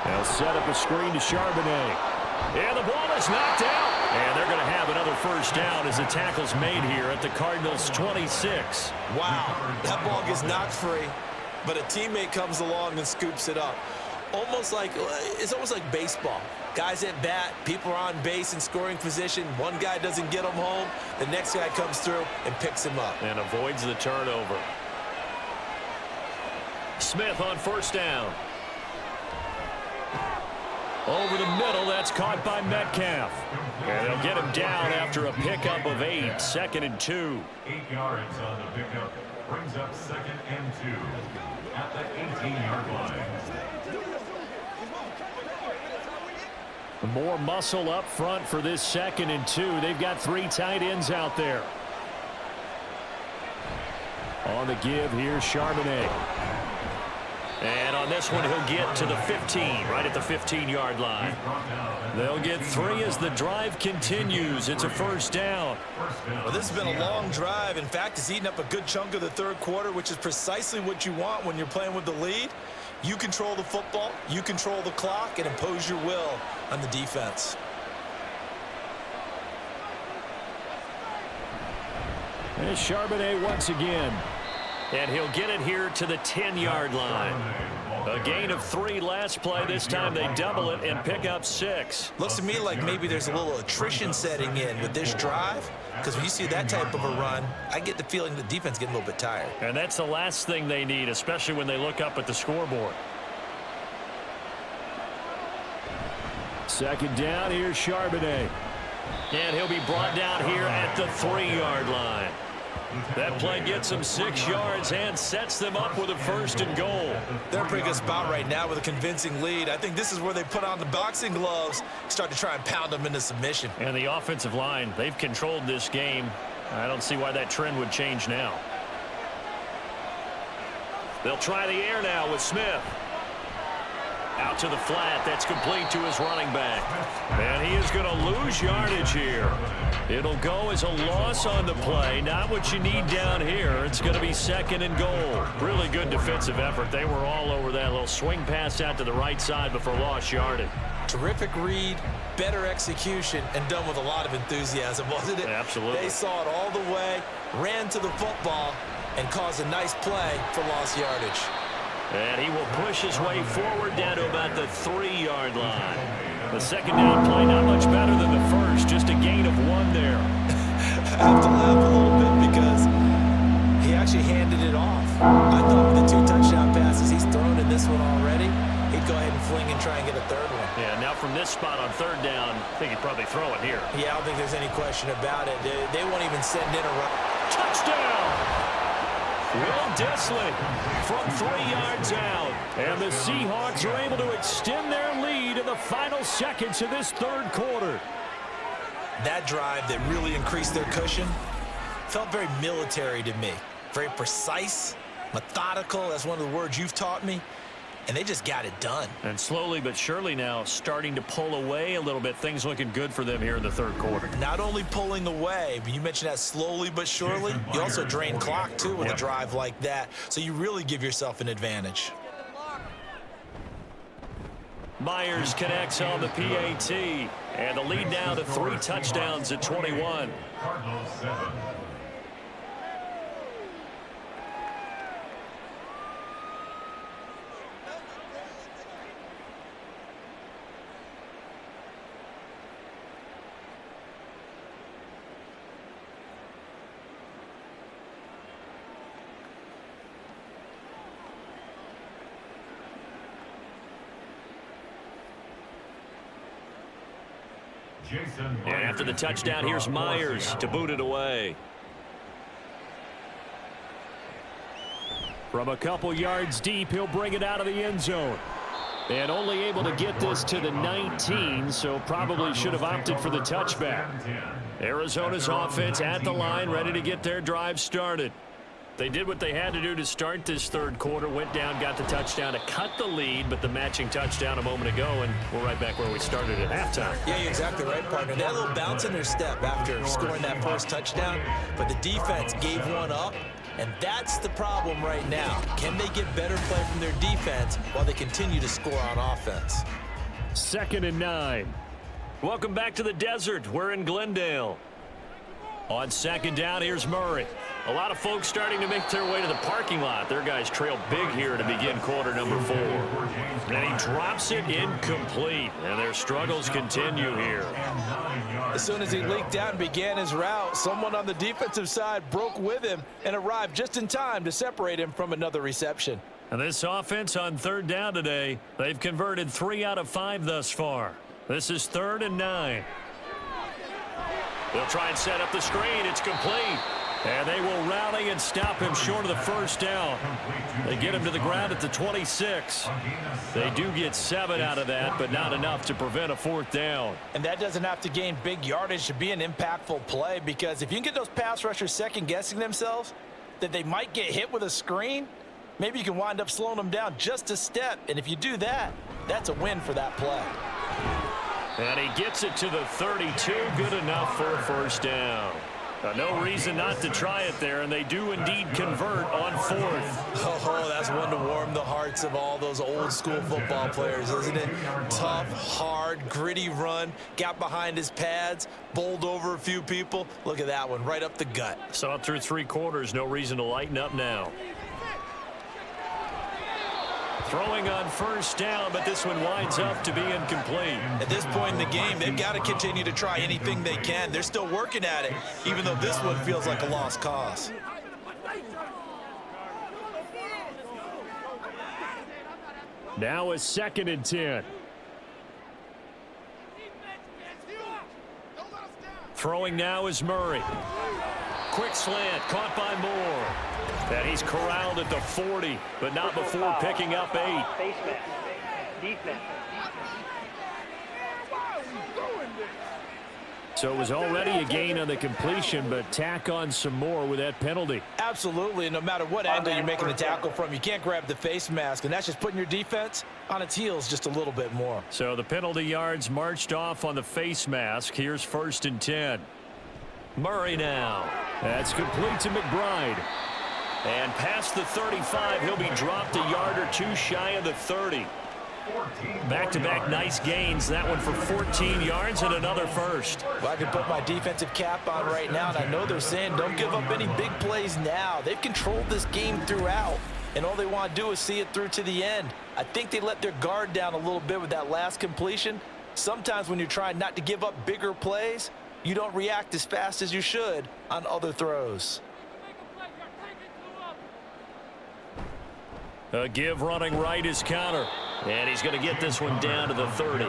They'll set up a screen to Charbonnet. And the ball is knocked out. And they're going to have another first down as the tackle's made here at the Cardinals' 26. Wow, that ball gets knocked free, but a teammate comes along and scoops it up. It's almost like baseball. Guys at bat, people are on base in scoring position. One guy doesn't get them home. The next guy comes through and picks him up. And avoids the turnover. Smith on 1st down. Over the middle, that's caught by Metcalf. And they'll get him down after a pickup of 8, 2nd and 2. 8 yards on the pickup. Brings up 2nd and 2 at the 18-yard line. More muscle up front for this 2nd and 2. They've got 3 tight ends out there. On the give, here's Charbonnet. And on this one, he'll get to the 15, right at the 15-yard line. They'll get 3 as the drive continues. It's a first down. Well, this has been a long drive. In fact, it's eaten up a good chunk of the third quarter, which is precisely what you want when you're playing with the lead. You control the football, you control the clock, and impose your will on the defense. And Charbonnet once again. And he'll get it here to the 10-yard line. A gain of 3 last play. This time they double it and pick up 6. Looks to me like maybe there's a little attrition setting in with this drive, because when you see that type of a run, I get the feeling the defense getting a little bit tired. And that's the last thing they need, especially when they look up at the scoreboard. Second down, here's Charbonnet. And he'll be brought down here at the 3-yard line. That play gets them 6 yards and sets them up with a 1st and goal. They're in a pretty good spot right now with a convincing lead. I think this is where they put on the boxing gloves, start to try and pound them into submission. And the offensive line, they've controlled this game. I don't see why that trend would change now. They'll try the air now with Smith. Out to the flat. That's complete to his running back. And he is going to lose yardage here. It'll go as a loss on the play. Not what you need down here. It's going to be 2nd and goal. Really good defensive effort. They were all over that little swing pass out to the right side before lost yardage. Terrific read, better execution, and done with a lot of enthusiasm, wasn't it? Absolutely. They saw it all the way, ran to the football, and caused a nice play for lost yardage. And he will push his way forward down to about the 3-yard line. The second down play not much better than the first, just a gain of 1 there. I have to laugh a little bit because he actually handed it off. I thought with the 2 touchdown passes he's thrown in this one already, he'd go ahead and fling and try and get a 3rd one. Yeah, now from this spot on 3rd down, I think he'd probably throw it here. Yeah, I don't think there's any question about it. They won't even send in a run. Touchdown! Will Dissly from 3 yards out. And the Seahawks are able to extend their lead in the final seconds of this 3rd quarter. That drive that really increased their cushion felt very military to me. Very precise, methodical. That's one of the words you've taught me. And they just got it done. And slowly but surely now starting to pull away a little bit. Things looking good for them here in the 3rd quarter. Not only pulling away, but you mentioned that slowly but surely. You also drain clock, too, with a drive like that. So you really give yourself an advantage. Myers connects on the PAT. And the lead now to 3 touchdowns at 21. Cardinals 7. And after the touchdown, here's Myers to boot it away. From a couple yards deep, he'll bring it out of the end zone. And only able to get this to the 19, so probably should have opted for the touchback. Arizona's offense at the line, ready to get their drive started. They did what they had to do to start this 3rd quarter, went down, got the touchdown to cut the lead, but the matching touchdown a moment ago, and we're right back where we started at halftime. Yeah, you're exactly right, partner. They had a little bounce in their step after scoring that first touchdown, but the defense gave one up, and that's the problem right now. Can they get better play from their defense while they continue to score on offense? 2nd and 9. Welcome back to the desert. We're in Glendale. On 2nd down, here's Murray. A lot of folks starting to make their way to the parking lot. Their guys trail big here to begin quarter number 4. And he drops it incomplete. And their struggles continue here. As soon as he leaked out and began his route, someone on the defensive side broke with him and arrived just in time to separate him from another reception. And this offense on 3rd down today, they've converted 3 out of 5 thus far. This is 3rd and 9. They'll try and set up the screen. It's complete. And they will rally and stop him short of the 1st down. They get him to the ground at the 26. They do get 7 out of that, but not enough to prevent a 4th down. And that doesn't have to gain big yardage to be an impactful play, because if you can get those pass rushers second-guessing themselves that they might get hit with a screen, maybe you can wind up slowing them down just a step. And if you do that, that's a win for that play. And he gets it to the 32. Good enough for a 1st down. No reason not to try it there, and they do indeed convert on 4th. Oh, that's one to warm the hearts of all those old school football players, isn't it? Tough, hard, gritty run, got behind his pads, bowled over a few people. Look at that one, right up the gut. Saw it through 3 quarters, no reason to lighten up now. Throwing on first down, but this one winds up to be incomplete. At this point in the game, they've got to continue to try anything they can. They're still working at it, even though this one feels like a lost cause. Now a 2nd and 10. Throwing now is Murray. Quick slant, caught by Moore. And he's corralled at the 40, but not before picking up 8. So it was already a gain on the completion, but tack on some more with that penalty. Absolutely, and no matter what angle you're making the tackle from, you can't grab the face mask, and that's just putting your defense on its heels just a little bit more. So the penalty yards marched off on the face mask. Here's 1st and 10. Murray now. That's complete to McBride. And past the 35, he'll be dropped a yard or 2 shy of the 30. Back-to-back nice gains. That one for 14 yards and another first. Well, I can put my defensive cap on right now, and I know they're saying don't give up any big plays now. They've controlled this game throughout, and all they want to do is see it through to the end. I think they let their guard down a little bit with that last completion. Sometimes when you're trying not to give up bigger plays, you don't react as fast as you should on other throws. A give running right is Counter. And he's going to get this one down to the 30.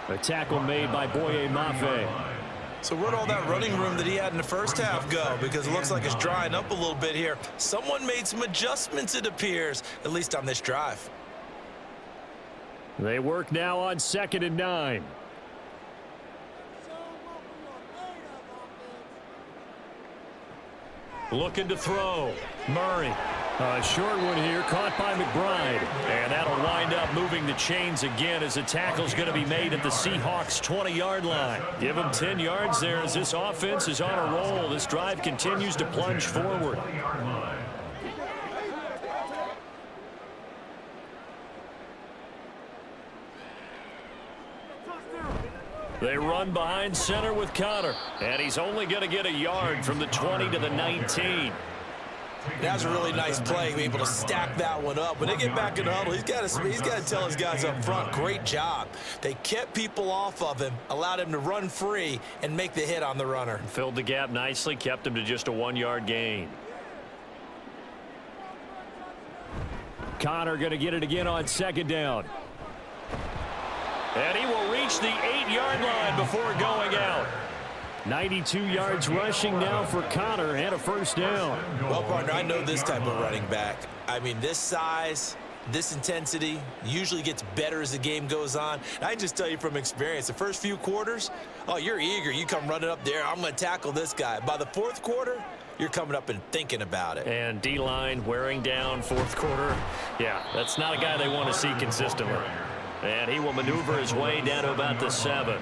A tackle made by Boye Mafe. So where'd all that running room that he had in the first half go? Because it looks like it's drying up a little bit here. Someone made some adjustments, it appears, at least on this drive. They work now on 2nd and 9. Looking to throw. Murray. A short one here, caught by McBride. And that'll wind up moving the chains again as the tackle's going to be made at the Seahawks' 20-yard line. Give them 10 yards there as this offense is on a roll. This drive continues to plunge forward. They run behind center with Connor, and he's only going to get a yard from the 20 to the 19. That's a really nice play, being able to stack that one up. When they get back in the huddle, he's got to tell his guys up front, great job. They kept people off of him, allowed him to run free and make the hit on the runner. Filled the gap nicely, kept him to just a 1-yard gain. Connor going to get it again on 2nd down. And he will reach the 8-yard line before going out. 92 yards rushing now for Connor and a first down. Well, partner, I know this type of running back. I mean, this size, this intensity usually gets better as the game goes on. And I just tell you from experience, the first few quarters, oh, you're eager. You come running up there, I'm going to tackle this guy. By the 4th quarter, you're coming up and thinking about it. And D-line wearing down 4th quarter. Yeah, that's not a guy they want to see consistently. And he will maneuver his way down to about the 7.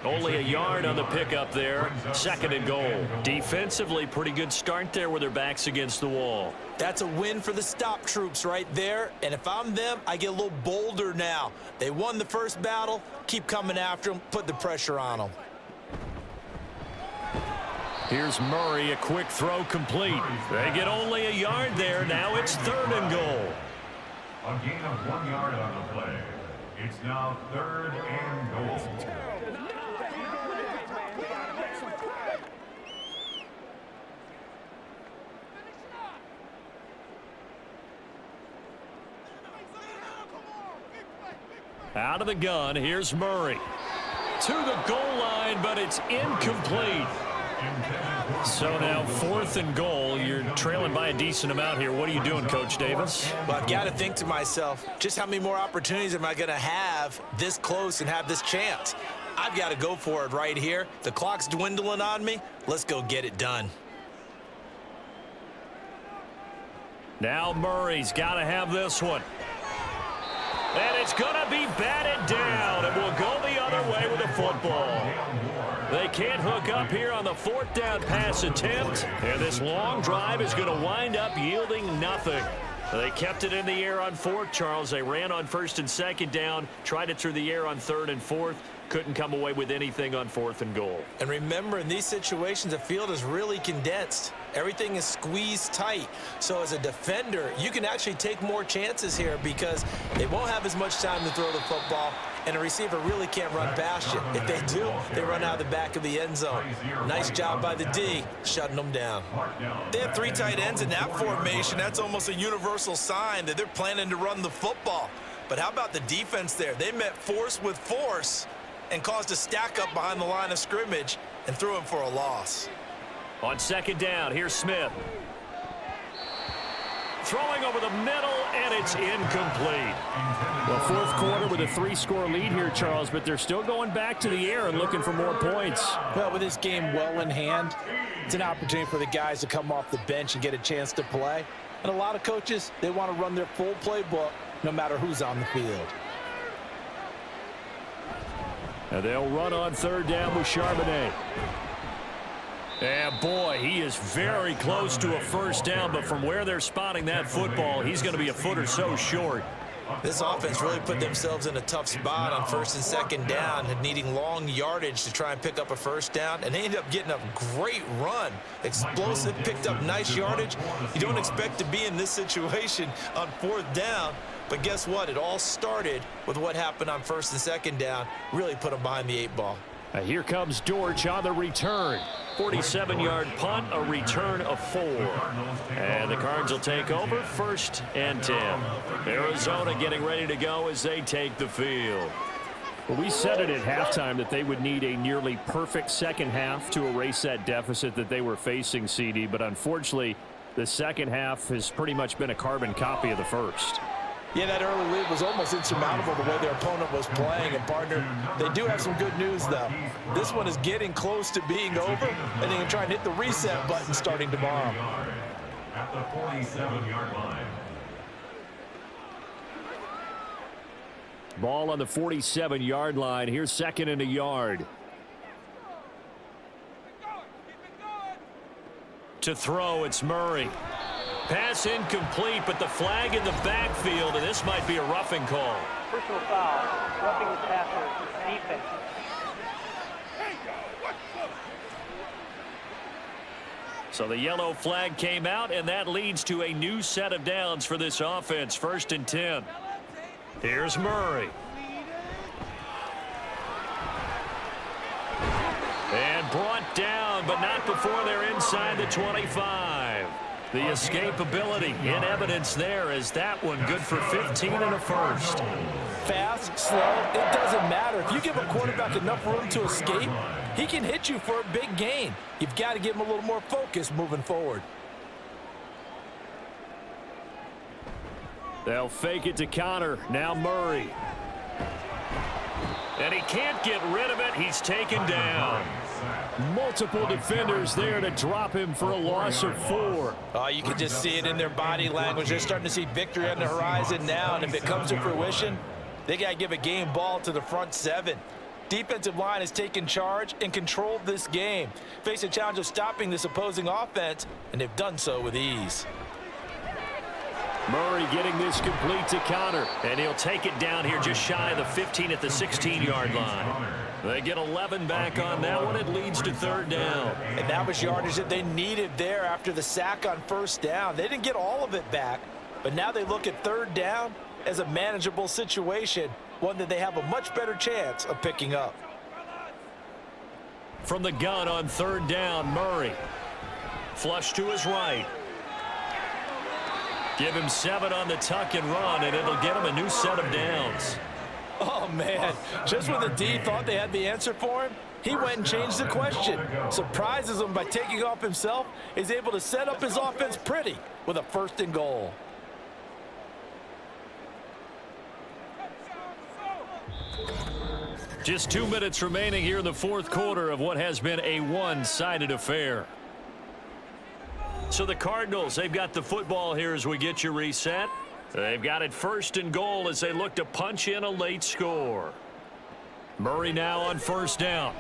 Only a yard on the pickup there. 2nd and goal. Defensively, pretty good start there with their backs against the wall. That's a win for the stop troops right there. And if I'm them, I get a little bolder now. They won the first battle. Keep coming after them. Put the pressure on them. Here's Murray, a quick throw complete. They get only a yard there. Now it's 3rd and goal. A gain of 1 yard on the play. It's now 3rd and goal. Out of the gun, here's Murray. To the goal line, but it's incomplete. So now 4th and goal. You're trailing by a decent amount here. What are you doing, Coach Davis? Well, I've got to think to myself, just how many more opportunities am I going to have this close and have this chance? I've got to go for it right here. The clock's dwindling on me. Let's go get it done. Now Murray's got to have this one. And it's going to be batted down, and we'll go the other way with the football. They can't hook up here on the 4th down pass attempt, and this long drive is going to wind up yielding nothing. They kept it in the air on fourth, Charles. They ran on first and second down, tried it through the air on third and fourth. Couldn't come away with anything on fourth and goal. And remember, in these situations, the field is really condensed. Everything is squeezed tight. So as a defender, you can actually take more chances here because they won't have as much time to throw the football, and a receiver really can't run past you. If they do, they run out of the back of the end zone. Nice job by the D, shutting them down. They have 3 tight ends in that formation. That's almost a universal sign that they're planning to run the football. But how about the defense there? They met force with force and caused a stack up behind the line of scrimmage and threw him for a loss. On second down, here's Smith. Throwing over the middle, and it's incomplete. Well, fourth quarter with a 3-score lead here, Charles, but they're still going back to the air and looking for more points. Well, with this game well in hand, it's an opportunity for the guys to come off the bench and get a chance to play. And a lot of coaches, they want to run their full playbook no matter who's on the field. And they'll run on third down with Charbonnet. And boy, he is very close to a first down, but from where they're spotting that football, he's going to be a foot or so short. This offense really put themselves in a tough spot on first and second down and needing long yardage to try and pick up a first down, and they ended up getting a great run. Explosive, picked up nice yardage. You don't expect to be in this situation on fourth down, but guess what? It all started with what happened on first and second down. Really put them behind the 8 ball. Here comes Dortch on the return. 47-yard punt, a return of 4. And the Cards will take over, 1st and 10. Arizona getting ready to go as they take the field. Well, we said it at halftime that they would need a nearly perfect second half to erase that deficit that they were facing, CD. But unfortunately, the second half has pretty much been a carbon copy of the first. Yeah, that early lead was almost insurmountable the way their opponent was playing. And, partner, they do have some good news, though. This one is getting close to being over, and they can try and hit the reset button starting tomorrow. At the 47-yard line. Ball on the 47-yard line. Here's 2nd and a yard. To throw, it's Murray. Pass incomplete, but the flag in the backfield, and this might be a roughing call. Personal foul, roughing the passer, defense. So the yellow flag came out, and that leads to a new set of downs for this offense. 1st and 10. Here's Murray. And brought down, but not before they're inside the 25. The escapability in evidence there as that one good for 15 and a first. Fast, slow, it doesn't matter. If you give a quarterback enough room to escape, he can hit you for a big gain. You've got to give him a little more focus moving forward. They'll fake it to Connor. Now Murray. And he can't get rid of it. He's taken down. Multiple defenders there to drop him for a loss of 4. Oh, you can just see it in their body language. They're starting to see victory on the horizon now, and if it comes to fruition, they got to give a game ball to the front 7. Defensive line has taken charge and controlled this game. Face a challenge of stopping this opposing offense, and they've done so with ease. Murray getting this complete to Connor, and he'll take it down here just shy of the 15 at the 16-yard line. They get 11 back on that one. It leads to 3rd down. And that was yardage that they needed there after the sack on first down. They didn't get all of it back, but now they look at 3rd down as a manageable situation, one that they have a much better chance of picking up. From the gun on 3rd down, Murray. Flush to his right. Give him 7 on the tuck and run, and it'll get him a new set of downs. Oh, man. Just when the D thought they had the answer for him, he went and changed the question. Surprises him by taking off himself. Is able to set up his offense pretty with a 1st and goal. Just 2 minutes remaining here in the 4th quarter of what has been a one-sided affair. So the Cardinals, they've got the football here as we get you reset. They've got it 1st and goal as they look to punch in a late score. Murray now on 1st down.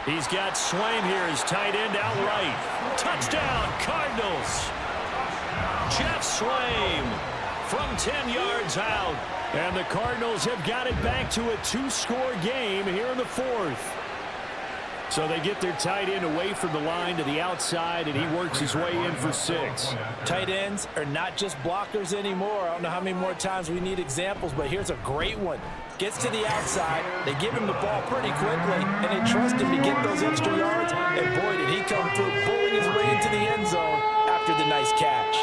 He's got Swain here as tight end out right. Touchdown, Cardinals. Jeff Swaim from 10 yards out. And the Cardinals have got it back to a 2-score game here in the 4th. So they get their tight end away from the line to the outside, and he works his way in for 6. Tight ends are not just blockers anymore. I don't know how many more times we need examples, but here's a great one. Gets to the outside, they give him the ball pretty quickly, and they trust him to get those extra yards, and boy, did he come through, pulling his way into the end zone after the nice catch.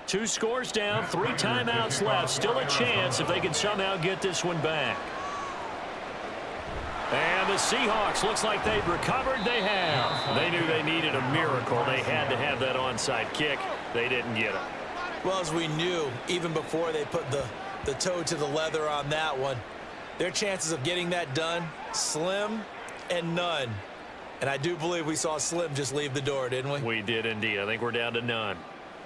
Two scores down, 3 timeouts left. Still a chance if they can somehow get this one back. And the Seahawks, looks like they've recovered. They have. They knew they needed a miracle. They had to have that onside kick. They didn't get it. Well, as we knew, even before they put the toe to the leather on that one, their chances of getting that done, slim and none. And I do believe we saw Slim just leave the door, didn't we? We did indeed. I think we're down to none.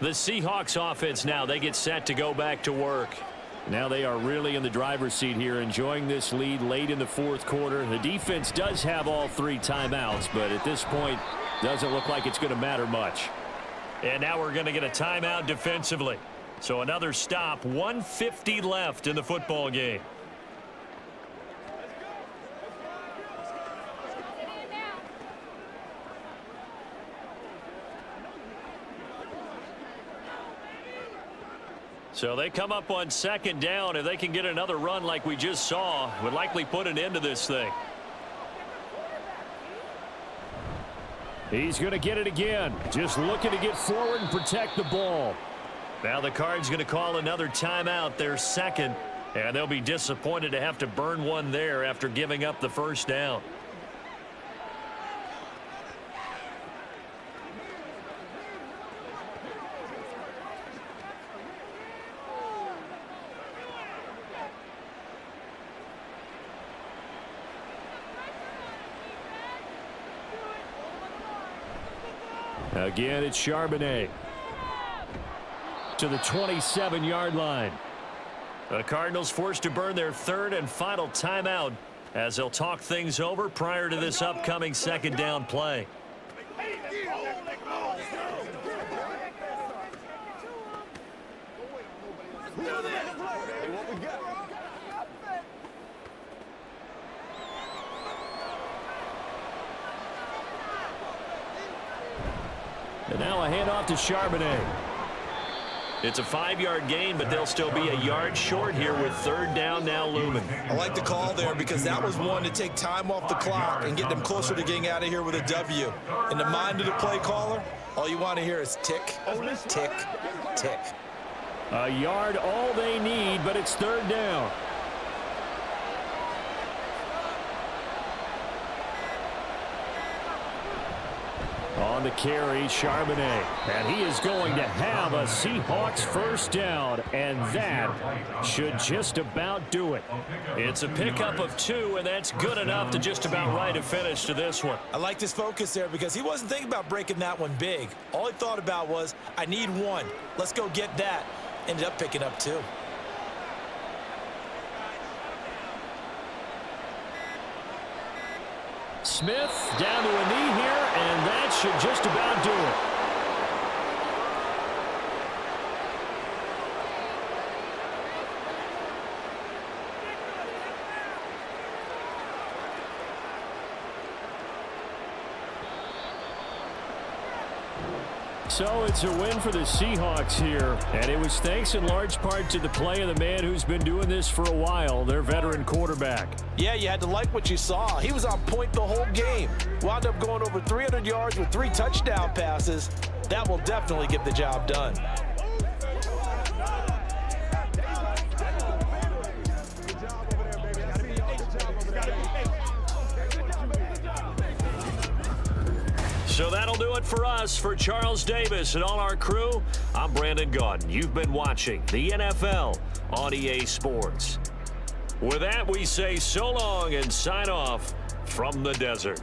The Seahawks offense now, they get set to go back to work. Now they are really in the driver's seat here, enjoying this lead late in the 4th quarter. The defense does have all 3 timeouts, but at this point, doesn't look like it's going to matter much. And now we're going to get a timeout defensively. So another stop, 1:50 left in the football game. So they come up on 2nd down. If they can get another run like we just saw, would likely put an end to this thing. He's going to get it again. Just looking to get forward and protect the ball. Now the Cards going to call another timeout, their 2nd. And they'll be disappointed to have to burn one there after giving up the 1st down. Again, it's Charbonnet to the 27-yard line. The Cardinals forced to burn their 3rd and final timeout as they'll talk things over prior to this upcoming 2nd down play. And now a handoff to Charbonnet. It's a 5-yard gain, but they'll still be a yard short here with 3rd down now looming. I like the call there because that was one to take time off the clock and get them closer to getting out of here with a W. In the mind of the play caller, all you want to hear is tick, tick, tick. A yard all they need, but it's 3rd down. On the carry, Charbonnet. And he is going to have a Seahawks 1st down, and that should just about do it. It's a pickup of 2, and that's good enough to just about write a finish to this one. I liked his focus there because he wasn't thinking about breaking that one big. All he thought about was, I need 1. Let's go get that. Ended up picking up 2. Smith down to a knee here, and that should just about do it. So it's a win for the Seahawks here, and it was thanks in large part to the play of the man who's been doing this for a while, their veteran quarterback. Yeah, you had to like what you saw. He was on point the whole game. Wound up going over 300 yards with 3 touchdown passes. That will definitely get the job done. So that'll do it for us. For Charles Davis and all our crew, I'm Brandon Gaudin. You've been watching the NFL on EA Sports. With that, we say so long and sign off from the desert.